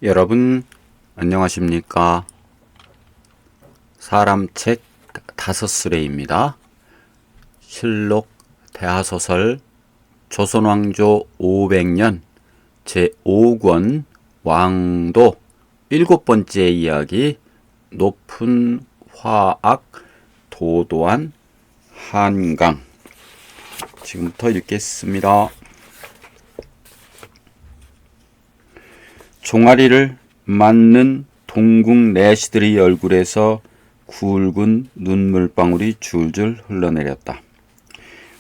여러분 안녕하십니까? 사람책 다섯 수레입니다. 실록 대하소설 조선왕조 500년 제5권 왕도 일곱 번째 이야기 높은 화악 도도한 한강. 지금부터 읽겠습니다. 종아리를 맞는 동궁 내시들의 얼굴에서 굵은 눈물방울이 줄줄 흘러내렸다.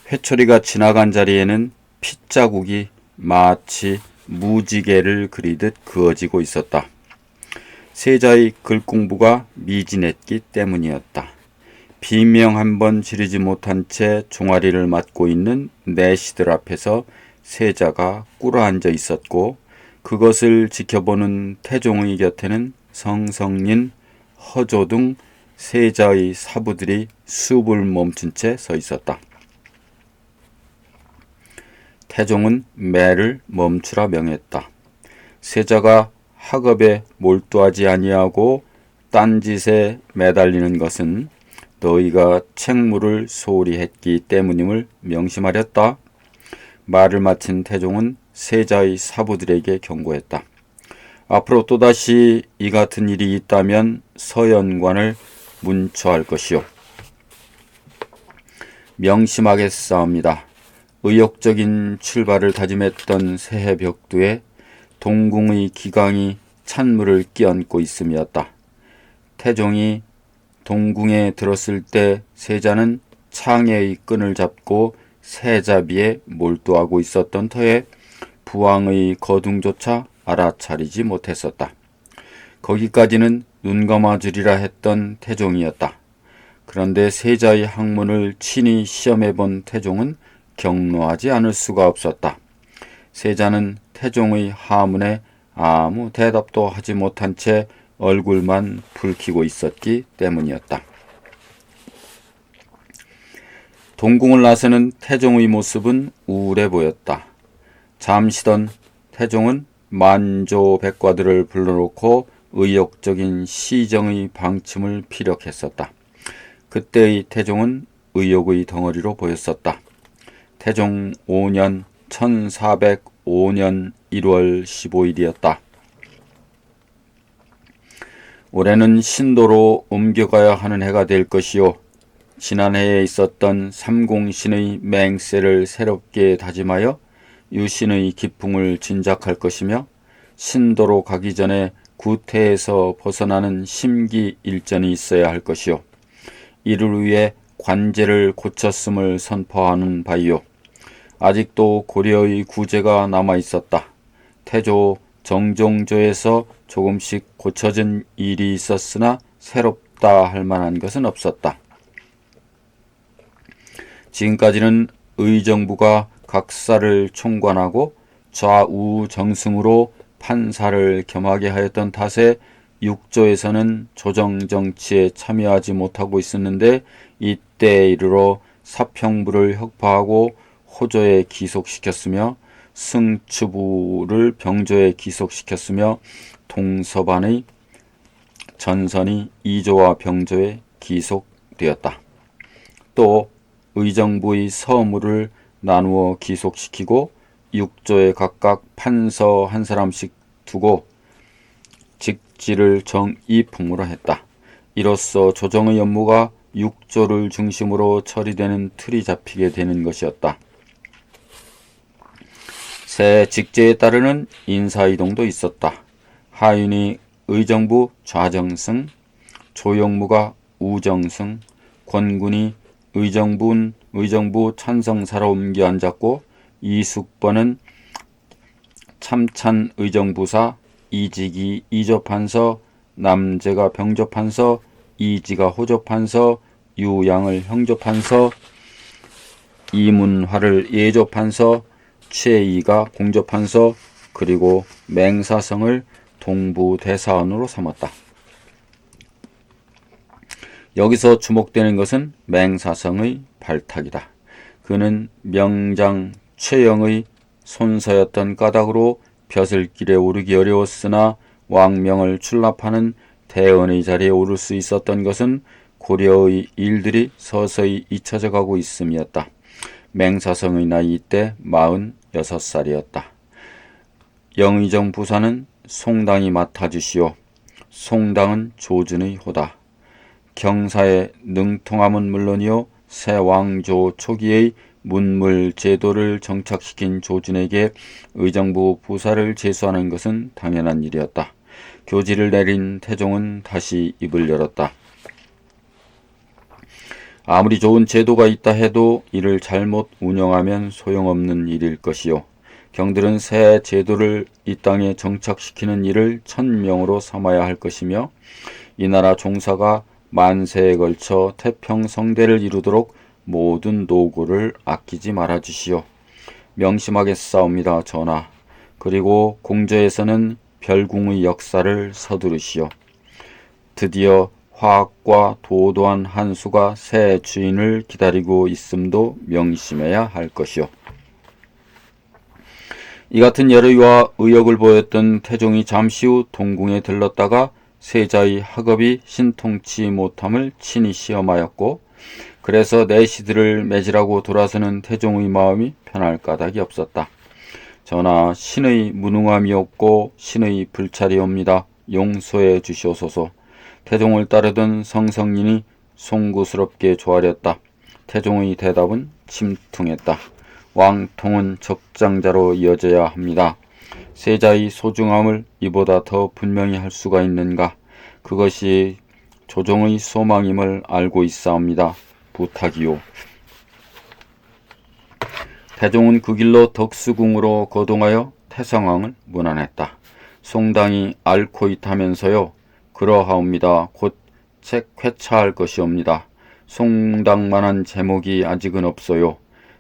회초리가 지나간 자리에는 핏자국이 마치 무지개를 그리듯 그어지고 있었다. 세자의 글공부가 미진했기 때문이었다. 비명 한 번 지르지 못한 채 종아리를 맞고 있는 내시들 앞에서 세자가 꿇어앉아 있었고 그것을 지켜보는 태종의 곁에는 성성린, 허조 등 세자의 사부들이 수습을 멈춘 채 서 있었다. 태종은 매를 멈추라 명했다. 세자가 학업에 몰두하지 아니하고 딴짓에 매달리는 것은 너희가 책무를 소홀히 했기 때문임을 명심하렸다. 말을 마친 태종은 세자의 사부들에게 경고했다. 앞으로 또다시 이 같은 일이 있다면 서연관을 문초할 것이요. 명심하겠사옵니다. 의욕적인 출발을 다짐했던 새해 벽두에 동궁의 기강이 찬물을 끼얹고 있음이었다. 태종이 동궁에 들었을 때 세자는 창해의 끈을 잡고 세자비에 몰두하고 있었던 터에 부왕의 거둥조차 알아차리지 못했었다. 거기까지는 눈감아 주리라 했던 태종이었다. 그런데 세자의 학문을 친히 시험해본 태종은 격노하지 않을 수가 없었다. 세자는 태종의 하문에 아무 대답도 하지 못한 채 얼굴만 붉히고 있었기 때문이었다. 동궁을 나서는 태종의 모습은 우울해 보였다. 잠시던 태종은 만조 백과들을 불러놓고 의욕적인 시정의 방침을 피력했었다. 그때의 태종은 의욕의 덩어리로 보였었다. 태종 5년 1405년 1월 15일이었다. 올해는 신도로 옮겨가야 하는 해가 될 것이요. 지난해에 있었던 삼공신의 맹세를 새롭게 다짐하여 유신의 기풍을 진작할 것이며 신도로 가기 전에 구태에서 벗어나는 심기일전이 있어야 할 것이요. 이를 위해 관제를 고쳤음을 선포하는 바이요. 아직도 고려의 구제가 남아있었다. 태조 정종조에서 조금씩 고쳐진 일이 있었으나 새롭다 할 만한 것은 없었다. 지금까지는 의정부가 각사를 총관하고 좌우 정승으로 판사를 겸하게 하였던 탓에 육조에서는 조정정치에 참여하지 못하고 있었는데 이때에 이르러 사평부를 혁파하고 호조에 기속시켰으며 승추부를 병조에 기속시켰으며 동서반의 전선이 이조와 병조에 기속되었다. 또 의정부의 서무를 나누어 기속시키고 육조에 각각 판서 한 사람씩 두고 직지를 정이품으로 했다. 이로써 조정의 업무가 육조를 중심으로 처리되는 틀이 잡히게 되는 것이었다. 새 직제에 따르는 인사이동도 있었다. 하윤이 의정부 좌정승, 조영무가 우정승, 권군이 의정부 찬성사로 옮겨 앉았고 이숙번은 참찬 의정부사, 이직이 이조판서, 남재가 병조판서, 이지가 호조판서, 유양을 형조판서, 이문화를 예조판서, 최이가 공조판서, 그리고 맹사성을 동부대사원으로 삼았다. 여기서 주목되는 것은 맹사성의 발탁이다. 그는 명장 최영의 손서였던 까닭으로 벼슬길에 오르기 어려웠으나 왕명을 출납하는 대언의 자리에 오를 수 있었던 것은 고려의 일들이 서서히 잊혀져 가고 있음이었다. 맹사성의 나이 때 46살이었다. 영의정 부사는 송당이 맡아주시오. 송당은 조준의 호다. 경사의 능통함은 물론이요 새 왕조 초기의 문물 제도를 정착시킨 조준에게 의정부 부사를 제수하는 것은 당연한 일이었다. 교지를 내린 태종은 다시 입을 열었다. 아무리 좋은 제도가 있다 해도 이를 잘못 운영하면 소용없는 일일 것이요. 경들은 새 제도를 이 땅에 정착시키는 일을 천명으로 삼아야 할 것이며 이 나라 종사가 만세에 걸쳐 태평성대를 이루도록 모든 노고를 아끼지 말아주시오. 명심하겠사옵니다, 전하. 그리고 공저에서는 별궁의 역사를 서두르시오. 드디어 화학과 도도한 한 수가 새 주인을 기다리고 있음도 명심해야 할 것이오. 이 같은 열의와 의욕을 보였던 태종이 잠시 후 동궁에 들렀다가 세자의 학업이 신통치 못함을 친히 시험하였고 그래서 내시들을 맺으라고 돌아서는 태종의 마음이 편할 까닭이 없었다. 전하, 신의 무능함이 없고 신의 불찰이옵니다. 용서해 주시옵소서. 태종을 따르던 성성인이 송구스럽게 조아렸다. 태종의 대답은 침통했다. 왕통은 적장자로 이어져야 합니다. 세자의 소중함을 이보다 더 분명히 할 수가 있는가? 그것이 조정의 소망임을 알고 있사옵니다. 부탁이요. 태종은 그 길로 덕수궁으로 거동하여 태성왕을 문안했다. 송당이 앓고 있다면서요. 그러하옵니다. 곧 책 회차할 것이옵니다. 송당만한 제목이 아직은 없어요.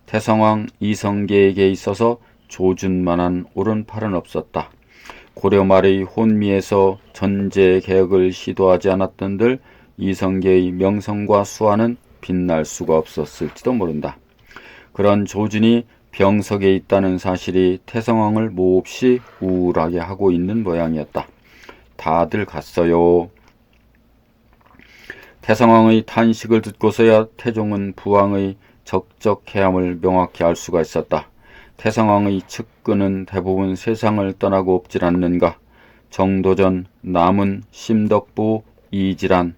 태성왕 이성계에게 있어서 조준만한 오른팔은 없었다. 고려 말의 혼미에서 전제 개혁을 시도하지 않았던들 이성계의 명성과 수완은 빛날 수가 없었을지도 모른다. 그런 조준이 병석에 있다는 사실이 태성왕을 몹시 우울하게 하고 있는 모양이었다. 다들 갔어요. 태성왕의 탄식을 듣고서야 태종은 부왕의 적적해함을 명확히 알 수가 있었다. 태성왕의 측근은 대부분 세상을 떠나고 없질 않는가. 정도전, 남은, 심덕부, 이질환,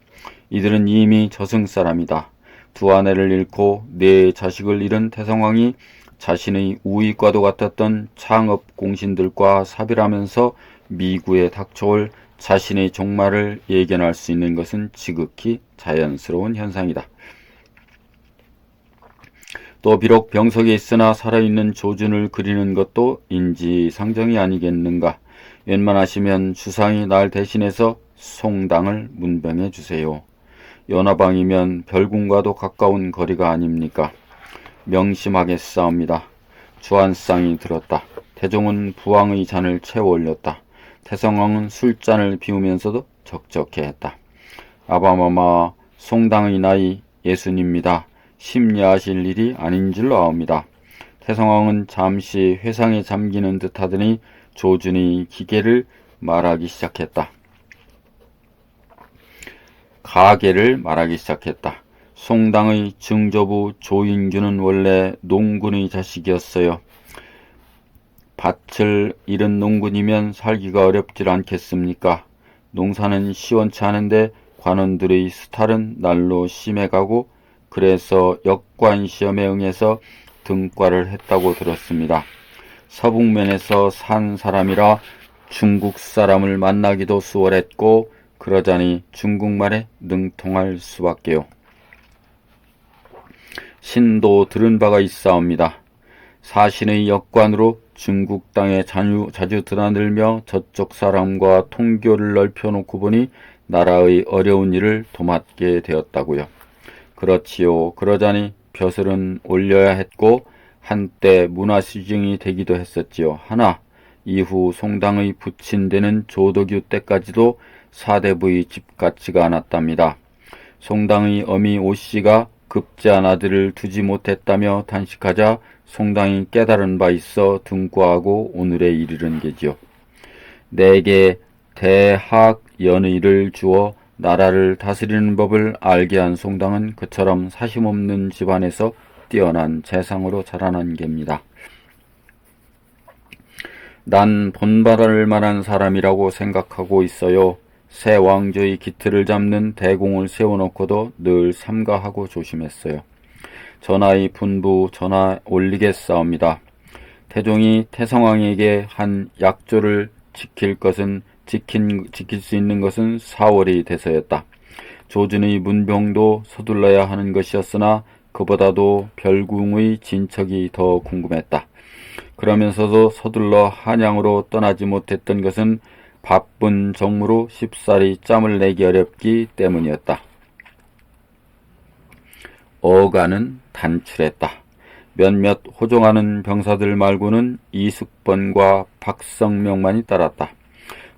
이들은 이미 저승사람이다. 두 아내를 잃고 네 자식을 잃은 태성왕이 자신의 우익과도 같았던 창업 공신들과 사별하면서 미구에 닥쳐올 자신의 종말을 예견할 수 있는 것은 지극히 자연스러운 현상이다. 또 비록 병석에 있으나 살아있는 조준을 그리는 것도 인지상정이 아니겠는가. 웬만하시면 주상이 날 대신해서 송당을 문병해 주세요. 연화방이면 별궁과도 가까운 거리가 아닙니까? 명심하겠사옵니다. 주한상이 들었다. 태종은 부왕의 잔을 채워 올렸다. 태성왕은 술잔을 비우면서도 적적해했다. 아바마마, 송당의 나이 예순입니다. 심려하실 일이 아닌 줄로 아옵니다. 태성왕은 잠시 회상에 잠기는 듯 하더니 조준이 기계를 말하기 시작했다. 가계를 말하기 시작했다. 송당의 증조부 조인규는 원래 농군의 자식이었어요. 밭을 잃은 농군이면 살기가 어렵질 않겠습니까? 농사는 시원치 않은데 관원들의 수탈은 날로 심해가고 그래서 역관 시험에 응해서 등과를 했다고 들었습니다. 서북면에서 산 사람이라 중국 사람을 만나기도 수월했고 그러자니 중국말에 능통할 수밖에요. 신도 들은 바가 있사옵니다. 사신의 역관으로 중국 땅에 자주 드나들며 저쪽 사람과 통교를 넓혀놓고 보니 나라의 어려운 일을 도맡게 되었다고요. 그렇지요. 그러자니 벼슬은 올려야 했고 한때 문화시증이 되기도 했었지요. 하나 이후 송당의 부친되는 조덕유 때까지도 사대부의 집 같지가 않았답니다. 송당의 어미 오씨가 급제한 아들을 두지 못했다며 단식하자 송당이 깨달은 바 있어 등과하고 오늘에 이르는 게지요. 내게 대학연의를 주어 나라를 다스리는 법을 알게 한 송당은 그처럼 사심없는 집안에서 뛰어난 재상으로 자라난 겁니다. 난 본받을 만한 사람이라고 생각하고 있어요. 새 왕조의 기틀을 잡는 대공을 세워놓고도 늘 삼가하고 조심했어요. 전하의 분부 전하 올리겠사옵니다. 태종이 태성왕에게 한 약조를 지킬 수 있는 것은 4월이 돼서였다. 조준의 문병도 서둘러야 하는 것이었으나 그보다도 별궁의 진척이 더 궁금했다. 그러면서도 서둘러 한양으로 떠나지 못했던 것은 바쁜 정무로 쉽사리 짬을 내기 어렵기 때문이었다. 어가는 단출했다. 몇몇 호종하는 병사들 말고는 이숙번과 박성명만이 따랐다.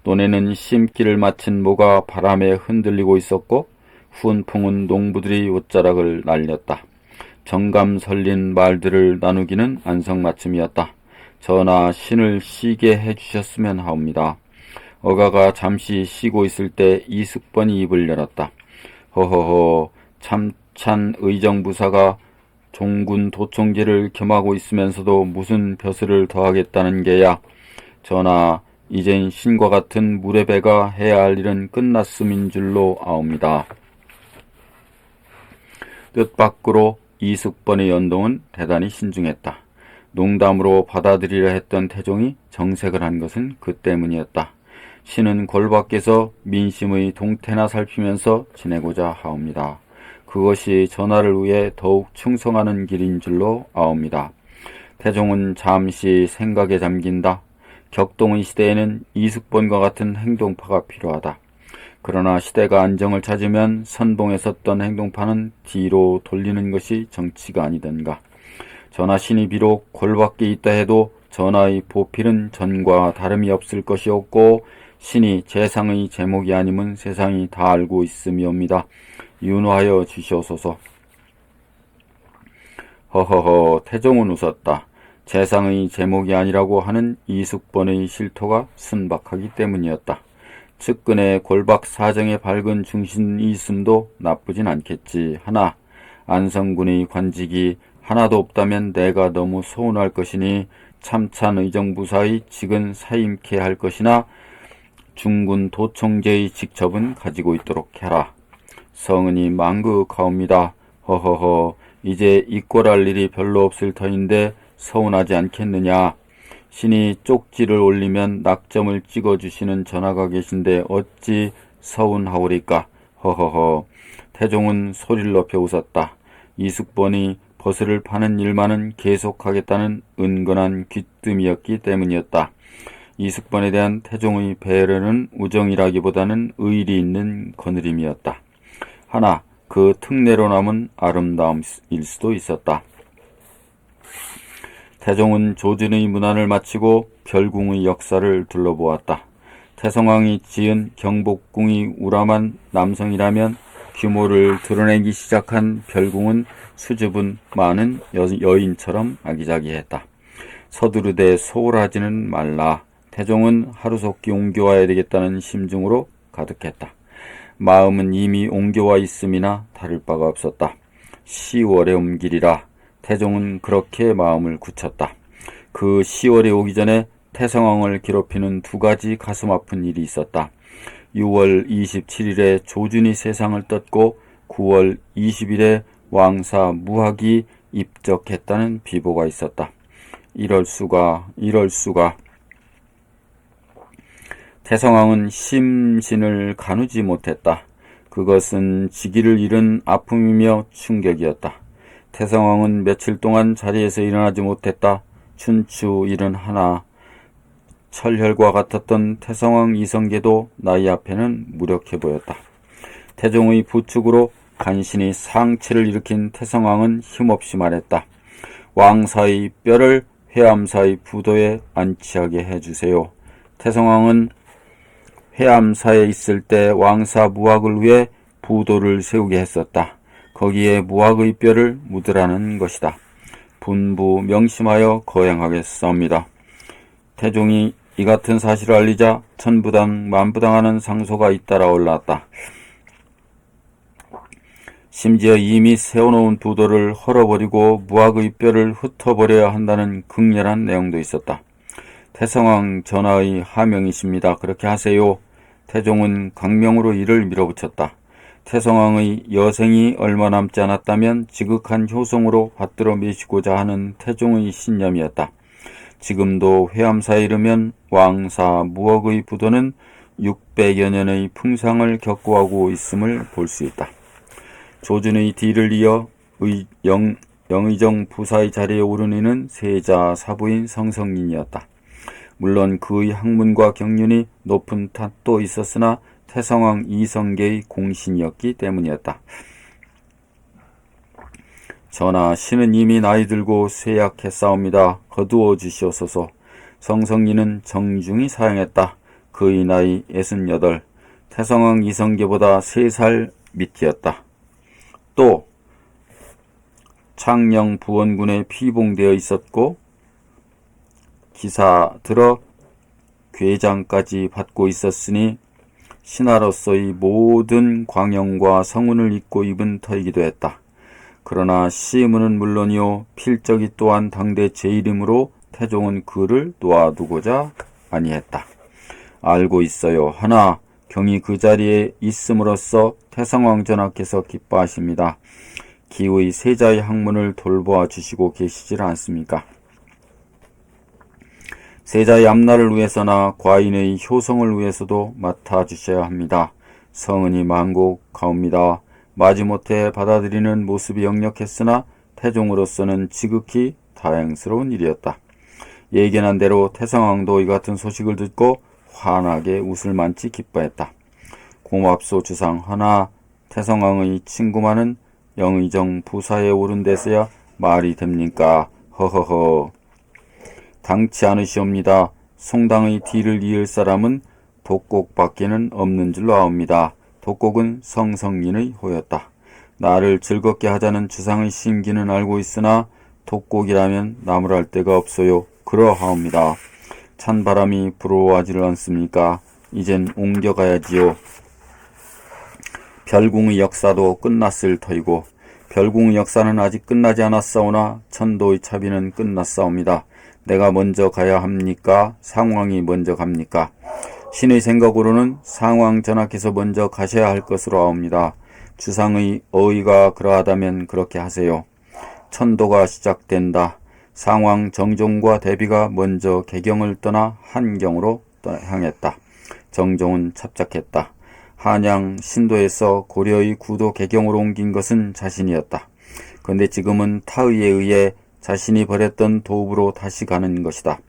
논에는 심기를 마친 모가 바람에 흔들리고 있었고 훈풍은 농부들이 옷자락을 날렸다. 정감 설린 말들을 나누기는 안성맞춤이었다. 전하 신을 쉬게 해주셨으면 하옵니다. 어가가 잠시 쉬고 있을 때 이숙번이 입을 열었다. 허허허, 참찬 의정부사가 종군 도총제를 겸하고 있으면서도 무슨 벼슬을 더하겠다는 게야. 전하, 이젠 신과 같은 무례배가 해야 할 일은 끝났음인 줄로 아옵니다. 뜻밖으로 이숙번의 연동은 대단히 신중했다. 농담으로 받아들이려 했던 태종이 정색을 한 것은 그 때문이었다. 신은 골 밖에서 민심의 동태나 살피면서 지내고자 하옵니다. 그것이 전하를 위해 더욱 충성하는 길인 줄로 아옵니다. 태종은 잠시 생각에 잠긴다. 격동의 시대에는 이숙번과 같은 행동파가 필요하다. 그러나 시대가 안정을 찾으면 선봉에 섰던 행동파는 뒤로 돌리는 것이 정치가 아니던가. 전하 신이 비록 골 밖에 있다 해도 전하의 보필은 전과 다름이 없을 것이었고 신이 재상의 제목이 아님은 세상이 다 알고 있음이옵니다. 윤호하여 주시옵소서. 허허허, 태종은 웃었다. 재상의 제목이 아니라고 하는 이숙번의 실토가 순박하기 때문이었다. 측근의 골박 사정에 밝은 중신이 있음도 나쁘진 않겠지. 하나 안성군의 관직이 하나도 없다면 내가 너무 서운할 것이니 참찬 의정부사의 직은 사임케 할 것이나 중군 도총제의 직첩은 가지고 있도록 해라. 성은이 망극하옵니다. 허허허, 이제 이꼴할 일이 별로 없을 터인데 서운하지 않겠느냐. 신이 쪽지를 올리면 낙점을 찍어주시는 전하가 계신데 어찌 서운하오리까. 허허허. 태종은 소리를 높여 웃었다. 이숙번이 버스를 파는 일만은 계속하겠다는 은근한 귀뜸이었기 때문이었다. 이숙번에 대한 태종의 배려는 우정이라기보다는 의리 있는 거느림이었다. 하나 그 특례로 남은 아름다움일 수도 있었다. 태종은 조준의 문안을 마치고 별궁의 역사를 둘러보았다. 태성왕이 지은 경복궁이 우람한 남성이라면 규모를 드러내기 시작한 별궁은 수줍은 많은 여인처럼 아기자기했다. 서두르되 소홀하지는 말라. 태종은 하루속히 옹교와야 되겠다는 심중으로 가득했다. 마음은 이미 옹교와 있음이나 다를 바가 없었다. 10월에 옮기리라. 태종은 그렇게 마음을 굳혔다. 그 10월이 오기 전에 태성왕을 괴롭히는 두 가지 가슴 아픈 일이 있었다. 6월 27일에 조준이 세상을 떴고 9월 20일에 왕사 무학이 입적했다는 비보가 있었다. 이럴 수가. 태성왕은 심신을 가누지 못했다. 그것은 직위를 잃은 아픔이며 충격이었다. 태성왕은 며칠 동안 자리에서 일어나지 못했다. 춘추 71. 철혈과 같았던 태성왕 이성계도 나이 앞에는 무력해 보였다. 태종의 부축으로 간신히 상체를 일으킨 태성왕은 힘없이 말했다. 왕사의 뼈를 회암사의 부도에 안치하게 해주세요. 태성왕은 회암사에 있을 때 왕사 무학을 위해 부도를 세우게 했었다. 거기에 무학의 뼈를 묻으라는 것이다. 분부 명심하여 거행하겠사옵니다. 태종이 이 같은 사실을 알리자 천부당 만부당하는 상소가 잇따라 올라왔다. 심지어 이미 세워놓은 부도를 헐어버리고 무학의 뼈를 흩어버려야 한다는 극렬한 내용도 있었다. 태성왕 전하의 하명이십니다. 그렇게 하세요. 태종은 강명으로 이를 밀어붙였다. 태성왕의 여생이 얼마 남지 않았다면 지극한 효성으로 받들어 매시고자 하는 태종의 신념이었다. 지금도 회암사에 이르면 왕사 무학의 부도는 600여 년의 풍상을 겪고하고 있음을 볼 수 있다. 조준의 뒤를 이어 영의정 부사의 자리에 오른 이는 세자 사부인 성성인이었다. 물론 그의 학문과 경륜이 높은 탓도 있었으나 태성왕 이성계의 공신이었기 때문이었다. 전하, 신은 이미 나이 들고 쇠약했사옵니다. 거두어 주시옵소서. 성성인은 정중히 사양했다. 그의 나이 68, 태성왕 이성계보다 3살 밑이었다. 또 창녕 부원군에 피봉되어 있었고 기사 들어 궤장까지 받고 있었으니 신하로서의 모든 광영과 성운을 입고 입은 터이기도 했다. 그러나 시문은 물론이요 필적이 또한 당대 제일이므로 태종은 그를 놓아두고자 아니했다. 알고 있어요. 하나 경이 그 자리에 있음으로써 태성왕 전하께서 기뻐하십니다. 기의 세자의 학문을 돌보아 주시고 계시질 않습니까? 세자의 앞날을 위해서나 과인의 효성을 위해서도 맡아주셔야 합니다. 성은이 만곡하옵니다. 마지못해 받아들이는 모습이 역력했으나 태종으로서는 지극히 다행스러운 일이었다. 예견한 대로 태성왕도 이 같은 소식을 듣고 환하게 웃을 만치 기뻐했다. 고맙소 주상. 하나 태성왕의 친구만은 영의정 부사에 오른 데서야 말이 됩니까? 허허허. 당치 않으시옵니다. 송당의 뒤를 이을 사람은 독곡밖에는 없는 줄로 아옵니다. 독곡은 성성인의 호였다. 나를 즐겁게 하자는 주상의 심기는 알고 있으나 독곡이라면 나무랄 데가 없어요. 그러하옵니다. 찬바람이 불어와지를 않습니까? 이젠 옮겨가야지요. 별궁의 역사도 끝났을 터이고 별궁의 역사는 아직 끝나지 않았사오나 천도의 차비는 끝났사옵니다. 내가 먼저 가야 합니까? 상왕이 먼저 갑니까? 신의 생각으로는 상왕 전하께서 먼저 가셔야 할 것으로 아옵니다. 주상의 어의가 그러하다면 그렇게 하세요. 천도가 시작된다. 상왕 정종과 대비가 먼저 개경을 떠나 한경으로 향했다. 정종은 찹작했다. 한양 신도에서 고려의 구도 개경으로 옮긴 것은 자신이었다. 그런데 지금은 타의에 의해 자신이 버렸던 도읍으로 다시 가는 것이다.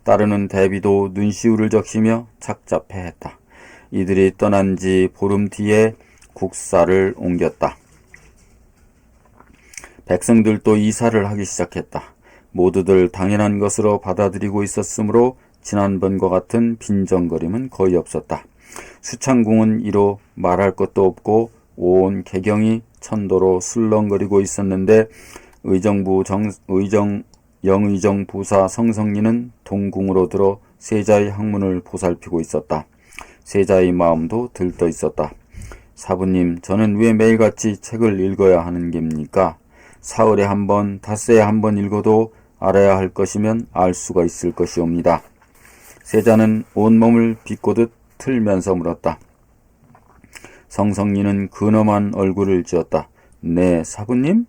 따르는 대비도 눈시울을 적시며 착잡해했다. 이들이 떠난 지 보름 뒤에 국사를 옮겼다. 백성들도 이사를 하기 시작했다. 모두들 당연한 것으로 받아들이고 있었으므로 지난번과 같은 빈정거림은 거의 없었다. 수창궁은 이로 말할 것도 없고 온 개경이 천도로 술렁거리고 있었는데 영의정 부사 성성리는 동궁으로 들어 세자의 학문을 보살피고 있었다. 세자의 마음도 들떠 있었다. 사부님, 저는 왜 매일같이 책을 읽어야 하는 겁니까? 사흘에 한 번, 닷새에 한 번 읽어도 알아야 할 것이면 알 수가 있을 것이옵니다. 세자는 온몸을 비꼬듯 틀면서 물었다. 성성리는 근엄한 얼굴을 지었다. 네, 사부님?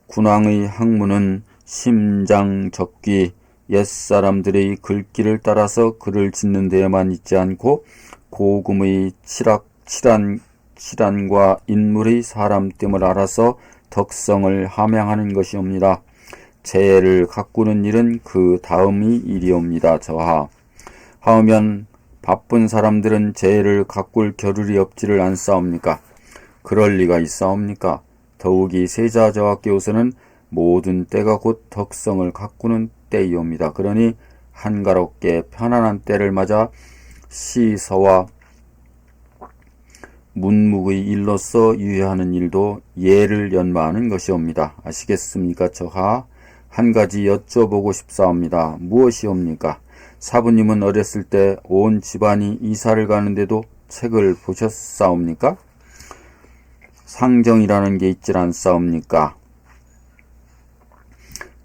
군왕의 학문은 심장적귀, 옛사람들의 글귀를 따라서 글을 짓는 데에만 있지 않고 고금의 칠안과 인물의 사람됨을 알아서 덕성을 함양하는 것이옵니다. 재해를 가꾸는 일은 그 다음이 일이옵니다. 저하. 하오면 바쁜 사람들은 재해를 가꿀 겨를이 없지를 않사옵니까? 그럴 리가 있사옵니까? 더욱이 세자 저하께서는 모든 때가 곧 덕성을 가꾸는 때이옵니다. 그러니 한가롭게 편안한 때를 맞아 시서와 문묵의 일로서 유효하는 일도 예를 연마하는 것이옵니다. 아시겠습니까? 저하. 한 가지 여쭤보고 싶사옵니다. 무엇이옵니까? 사부님은 어렸을 때 온 집안이 이사를 가는데도 책을 보셨사옵니까? 상정이라는 게 있질 않사옵니까?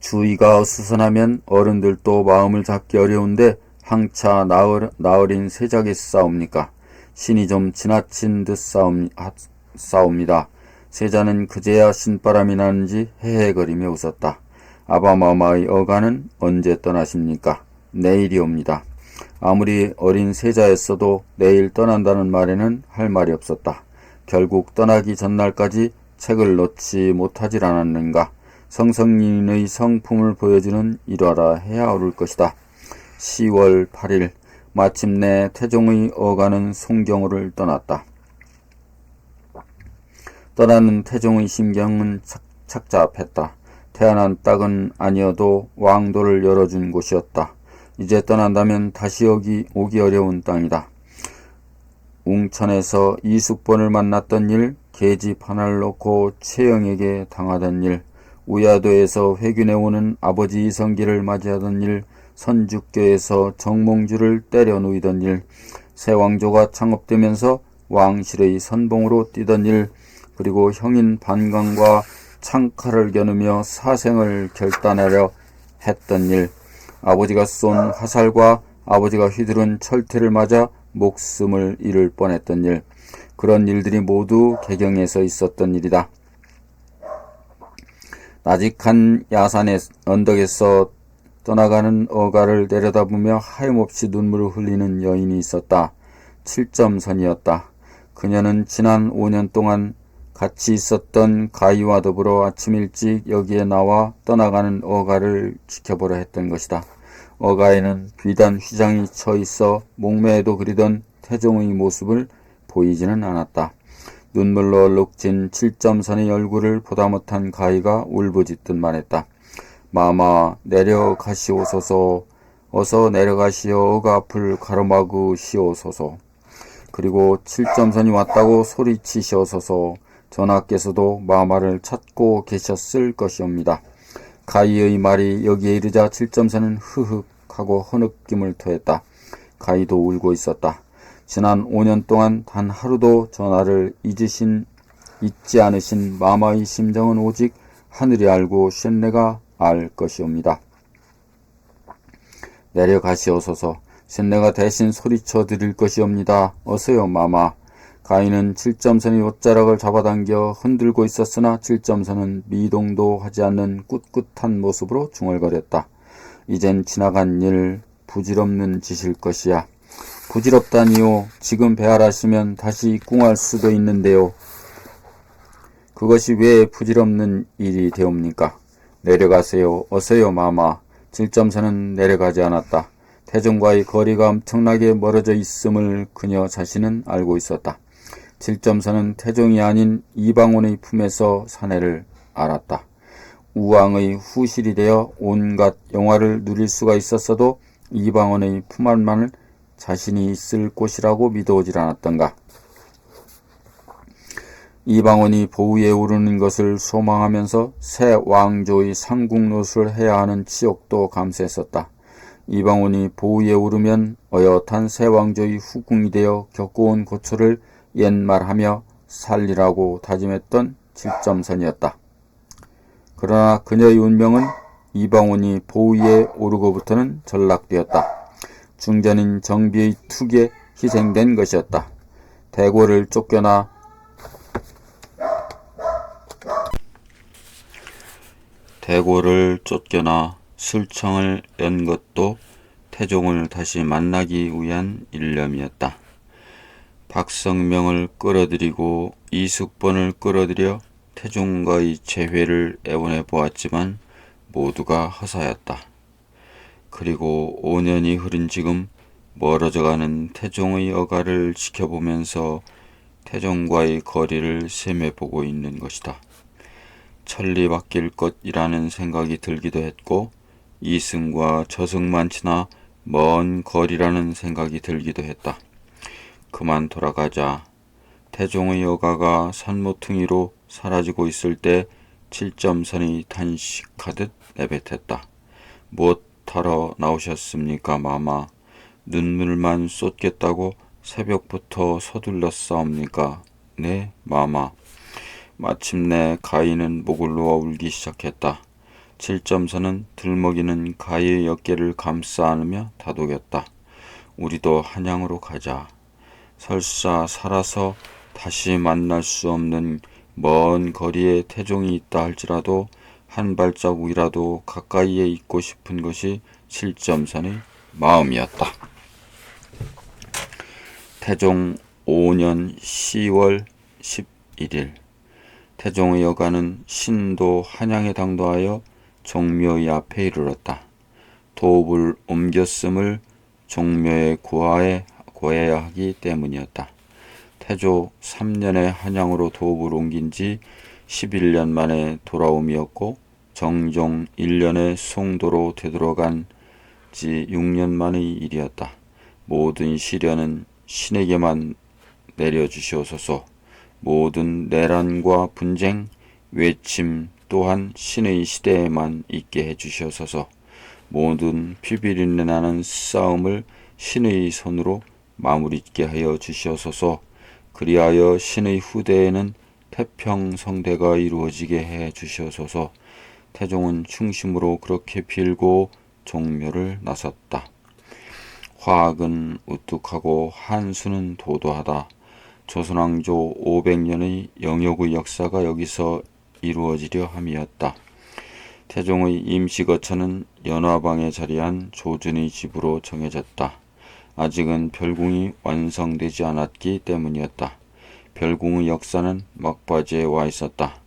주의가 어수선하면 어른들도 마음을 잡기 어려운데 항차 나으린 세자겠사옵니까? 신이 좀 지나친 듯 싸웁니다. 세자는 그제야 신바람이 나는지 헤헤거리며 웃었다. 아바마마의 어가는 언제 떠나십니까? 내일이옵니다. 아무리 어린 세자였어도 내일 떠난다는 말에는 할 말이 없었다. 결국 떠나기 전날까지 책을 놓지 못하질 않았는가. 성성인의 성품을 보여주는 일화라 해야 옳을 것이다. 10월 8일 마침내 태종의 어가는 송경호를 떠났다. 떠나는 태종의 심경은 착잡했다. 태어난 땅은 아니어도 왕도를 열어준 곳이었다. 이제 떠난다면 다시 오기 어려운 땅이다. 웅천에서 이숙번을 만났던 일, 계집 하나를 놓고 최영에게 당하던 일, 우야도에서 회균해 오는 아버지 이성기를 맞이하던 일, 선죽교에서 정몽주를 때려 누이던 일, 새왕조가 창업되면서 왕실의 선봉으로 뛰던 일, 그리고 형인 반강과 창칼을 겨누며 사생을 결단하려 했던 일, 아버지가 쏜 화살과 아버지가 휘두른 철퇴를 맞아 목숨을 잃을 뻔했던 일, 그런 일들이 모두 개경에서 있었던 일이다. 나직한 야산의 언덕에서 떠나가는 어가를 내려다보며 하염없이 눈물을 흘리는 여인이 있었다. 7점선이었다. 그녀는 지난 5년 동안 같이 있었던 가희와 더불어 아침 일찍 여기에 나와 떠나가는 어가를 지켜보려 했던 것이다. 어가에는 비단 휘장이 쳐 있어 목매에도 그리던 태종의 모습을 보이지는 않았다. 눈물로 얼룩진 7점선의 얼굴을 보다 못한 가희가 울부짖듯 말했다. 마마 내려가시오소서. 어서 내려가시어 어가 앞을 가로막으시오소서. 그리고 7점선이 왔다고 소리치시오소서. 전하께서도 마마를 찾고 계셨을 것이옵니다. 가희의 말이 여기에 이르자 7점선은 흐흑하고 허느낌을 토했다. 가희도 울고 있었다. 지난 5년 동안 단 하루도 전하를 잊지 않으신 마마의 심정은 오직 하늘이 알고 쇳내가 알 것이옵니다. 내려가시옵소서. 쇳내가 대신 소리쳐 드릴 것이옵니다. 어서요 마마. 가희는 7점선의 옷자락을 잡아당겨 흔들고 있었으나 7점선은 미동도 하지 않는 꿋꿋한 모습으로 중얼거렸다. 이젠 지나간 일, 부질없는 짓일 것이야. 부질없다니요. 지금 배알하시면 다시 궁할 수도 있는데요. 그것이 왜 부질없는 일이 되옵니까? 내려가세요. 어서요 마마. 7점선은 내려가지 않았다. 태종과의 거리가 엄청나게 멀어져 있음을 그녀 자신은 알고 있었다. 7점선은 태종이 아닌 이방원의 품에서 사내를 알았다. 우왕의 후실이 되어 온갖 영화를 누릴 수가 있었어도 이방원의 품 안만을 자신이 있을 곳이라고 믿어오질 않았던가. 이방원이 보위에 오르는 것을 소망하면서 새 왕조의 상국노릇을 해야 하는 치욕도 감수했었다. 이방원이 보위에 오르면 어엿한 새 왕조의 후궁이 되어 겪어온 고초를 옛말하며 살리라고 다짐했던 7점선이었다. 그러나 그녀의 운명은 이방원이 보위에 오르고부터는 전락되었다. 중전인 정비의 툭에 희생된 것이었다. 대궐을 쫓겨나 술청을 연 것도 태종을 다시 만나기 위한 일념이었다. 박성명을 끌어들이고 이숙번을 끌어들여 태종과의 재회를 애원해 보았지만 모두가 허사였다. 그리고 5년이 흐른 지금 멀어져가는 태종의 어가를 지켜보면서 태종과의 거리를 셈해보고 있는 것이다. 천리 바뀔 것이라는 생각이 들기도 했고 이승과 저승만치나 먼 거리라는 생각이 들기도 했다. 그만 돌아가자. 태종의 어가가 산모퉁이로 사라지고 있을 때 7점선이 탄식하듯 내뱉었다. 무엇 타러 나오셨습니까, 마마? 눈물만 쏟겠다고 새벽부터 서둘렀사옵니까? 네, 마마. 마침내 가희는 목을 놓아 울기 시작했다. 7점선은 들먹이는 가희의 어깨를 감싸 안으며 다독였다. 우리도 한양으로 가자. 설사 살아서 다시 만날 수 없는 먼 거리에 태종이 있다 할지라도 한 발자국이라도 가까이에 있고 싶은 것이 7점선의 마음이었다. 태종 5년 10월 11일 태종의 여가는 신도 한양에 당도하여 종묘의 앞에 이르렀다. 도읍을 옮겼음을 종묘에 고해야 하기 때문이었다. 태조 3년에 한양으로 도읍을 옮긴 지 11년 만에 돌아옴이었고 정종 1년에 송도로 되돌아간 지 6년 만의 일이었다. 모든 시련은 신에게만 내려주시옵소서. 모든 내란과 분쟁, 외침 또한 신의 시대에만 있게 해주시옵소서. 모든 피비린내 나는 싸움을 신의 손으로 마무리게 하여 주시옵소서. 그리하여 신의 후대에는 태평성대가 이루어지게 해 주시옵소서. 태종은 충심으로 그렇게 빌고 종묘를 나섰다. 화학은 우뚝하고 한수는 도도하다. 조선왕조 500년의 영역의 역사가 여기서 이루어지려 함이었다. 태종의 임시거처는 연화방에 자리한 조준의 집으로 정해졌다. 아직은 별궁이 완성되지 않았기 때문이었다. 별궁의 역사는 막바지에 와 있었다.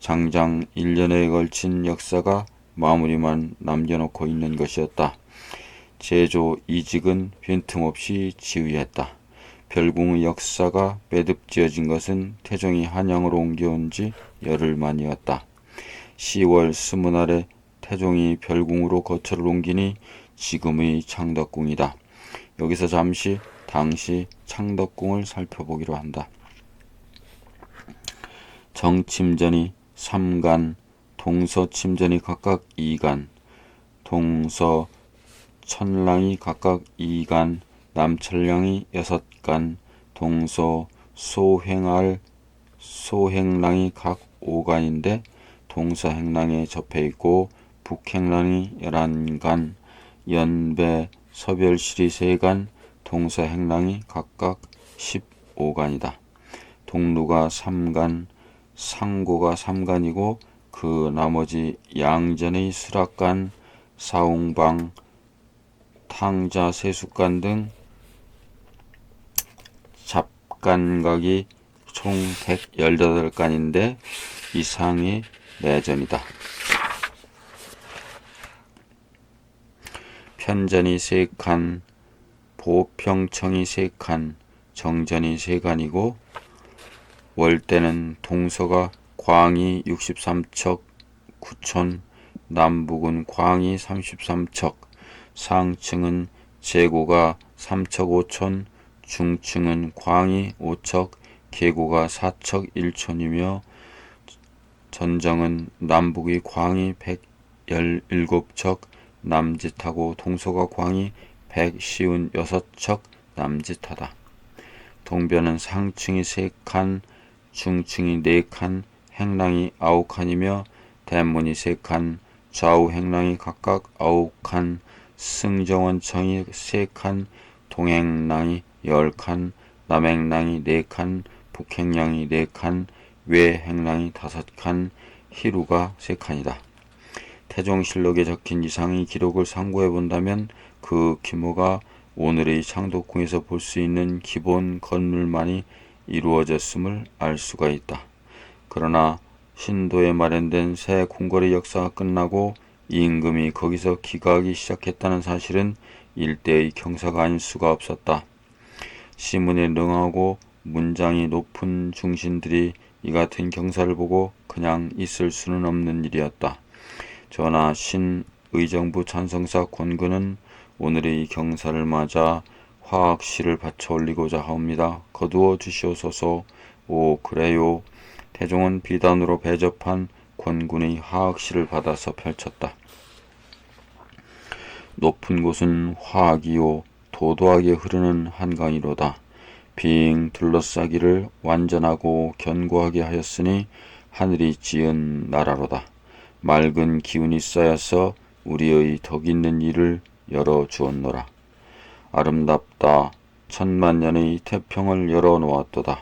장장 1년에 걸친 역사가 마무리만 남겨놓고 있는 것이었다. 제조 이직은 빈틈없이 지휘했다. 별궁의 역사가 매듭지어진 것은 태종이 한양으로 옮겨온 지 열흘 만이었다. 10월 20날에 태종이 별궁으로 거처를 옮기니 지금의 창덕궁이다. 여기서 잠시 당시 창덕궁을 살펴보기로 한다. 정침전이 3간, 동서침전이 각각 2간, 동서천랑이 각각 2간, 남천랑이 6간, 동서소행랑이 각 5간인데 동서행랑에 접해있고 북행랑이 11간, 연배, 서별실이 3간, 동서행랑이 각각 15간이다. 동루가 3간, 상고가 3간이고 그 나머지 양전의 수락간, 사웅방, 탕자, 세숫간 등 잡간각이 총 118간인데 이상의 내전이다. 편전이 3칸, 보평청이 3칸, 정전이 3간이고 월대는 동서가 광이 63척 9천, 남북은 광이 33척, 상층은 제고가 3척 5천, 중층은 광이 5척, 계고가 4척 1촌이며 전정은 남북의 광이 117척 남짓하고 동서가 광이 156척 남짓하다. 동변은 상층이 3칸, 중층이 4칸, 행랑이 9칸이며 대문이 3칸, 좌우 행랑이 각각 9칸, 승정원청이 3칸, 동행랑이 10칸, 남행랑이 4칸, 북행랑이 4칸, 외행랑이 5칸, 희루가 3칸이다. 태종실록에 적힌 이상의 기록을 상고해 본다면 그 규모가 오늘의 창덕궁에서 볼 수 있는 기본 건물만이 이루어졌음을 알 수가 있다. 그러나 신도에 마련된 새 궁궐의 역사가 끝나고 임금이 거기서 기가하기 시작했다는 사실은 일대의 경사가 아닐 수가 없었다. 시문에 능하고 문장이 높은 중신들이 이 같은 경사를 보고 그냥 있을 수는 없는 일이었다. 전하 신의정부 찬성사 권근은 오늘의 경사를 맞아 화학시를 바쳐 올리고자 하옵니다. 거두어 주시옵소서. 오 그래요. 태종은 비단으로 배접한 권군의 화학시를 받아서 펼쳤다. 높은 곳은 화학이요 도도하게 흐르는 한강이로다. 빙 둘러싸기를 완전하고 견고하게 하였으니 하늘이 지은 나라로다. 맑은 기운이 쌓여서 우리의 덕 있는 일을 열어 주었노라. 아름답다. 천만년의 태평을 열어 놓았도다.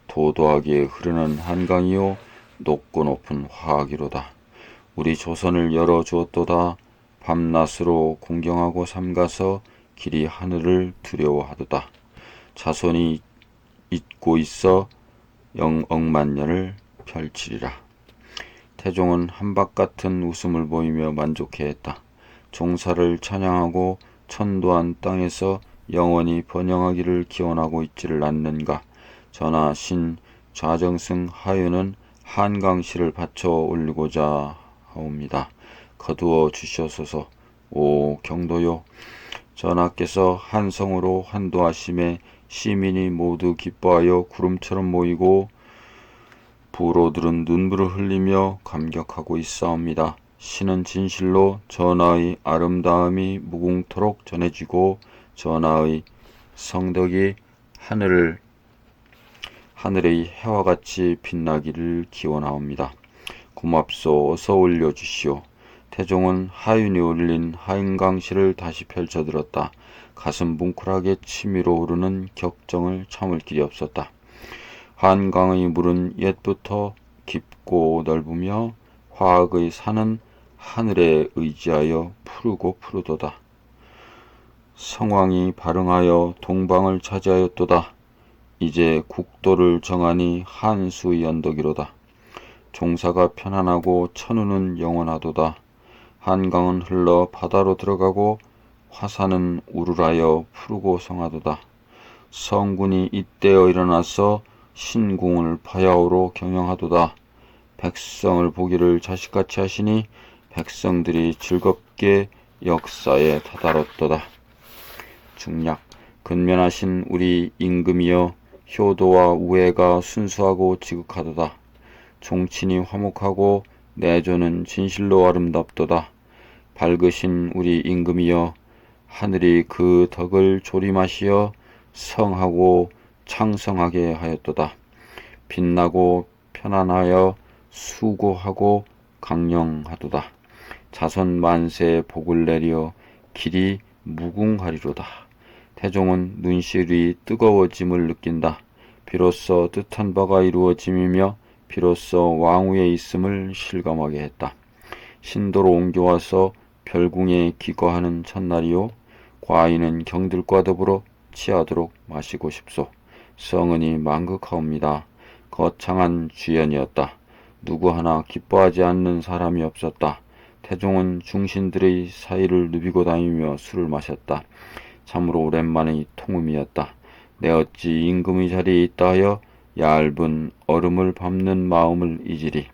도도하게 흐르는 한강이요 높고 높은 화학이로다. 우리 조선을 열어 주었도다. 밤낮으로 공경하고 삼가서 길이 하늘을 두려워하도다. 자손이 잊고 있어 영억만년을 펼치리라. 태종은 한박 같은 웃음을 보이며 만족해했다. 종사를 찬양하고 천도한 땅에서 영원히 번영하기를 기원하고 있지를 않는가. 전하 신 좌정승 하윤은 한강시를 바쳐 올리고자 하옵니다. 거두어 주시옵소서. 오 경도요. 전하께서 한성으로 환도하심에 시민이 모두 기뻐하여 구름처럼 모이고 부로들은 눈물을 흘리며 감격하고 있사옵니다. 신은 진실로 전하의 아름다움이 무궁토록 전해지고 전하의 성덕이 하늘의 해와 같이 빛나기를 기원하옵니다. 고맙소. 어서 올려주시오. 태종은 하윤이 올린 한강시를 다시 펼쳐들었다. 가슴 뭉클하게 치밀어 오르는 격정을 참을 길이 없었다. 한강의 물은 옛부터 깊고 넓으며 화학의 산은 하늘에 의지하여 푸르고 푸르도다. 성왕이 발흥하여 동방을 차지하였도다. 이제 국도를 정하니 한수의 언덕이로다. 종사가 편안하고 천우는 영원하도다. 한강은 흘러 바다로 들어가고 화산은 우르르하여 푸르고 성하도다. 성군이 이때어 일어나서 신궁을 파야오로 경영하도다. 백성을 보기를 자식같이 하시니 백성들이 즐겁게 역사에 다다랐도다. 중략. 근면하신 우리 임금이여 효도와 우애가 순수하고 지극하도다. 종친이 화목하고 내조는 진실로 아름답도다. 밝으신 우리 임금이여 하늘이 그 덕을 조림하시어 성하고 창성하게 하였도다. 빛나고 편안하여 수고하고 강령하도다. 자손 만세에 복을 내려 길이 무궁하리로다. 태종은 눈시울이 뜨거워짐을 느낀다. 비로소 뜻한 바가 이루어짐이며 비로소 왕위에 있음을 실감하게 했다. 신도로 옮겨와서 별궁에 기거하는 첫날이요. 과인은 경들과 더불어 취하도록 마시고 싶소. 성은이 만극하옵니다. 거창한 주연이었다. 누구 하나 기뻐하지 않는 사람이 없었다. 태종은 중신들의 사이를 누비고 다니며 술을 마셨다. 참으로 오랜만의 통음이었다. 내 어찌 임금의 자리에 있다 하여 얇은 얼음을 밟는 마음을 잊으리.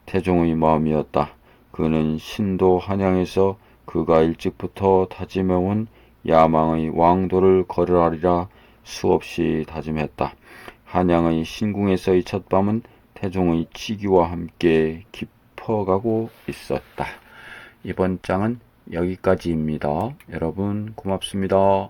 태종의 마음이었다. 그는 신도 한양에서 그가 일찍부터 다짐해온 야망의 왕도를 걸으라리라 수없이 다짐했다. 한양의 신궁에서의 첫밤은 태종의 치기와 함께 깊어가고 있었다. 이번 장은 여기까지입니다. 여러분 고맙습니다.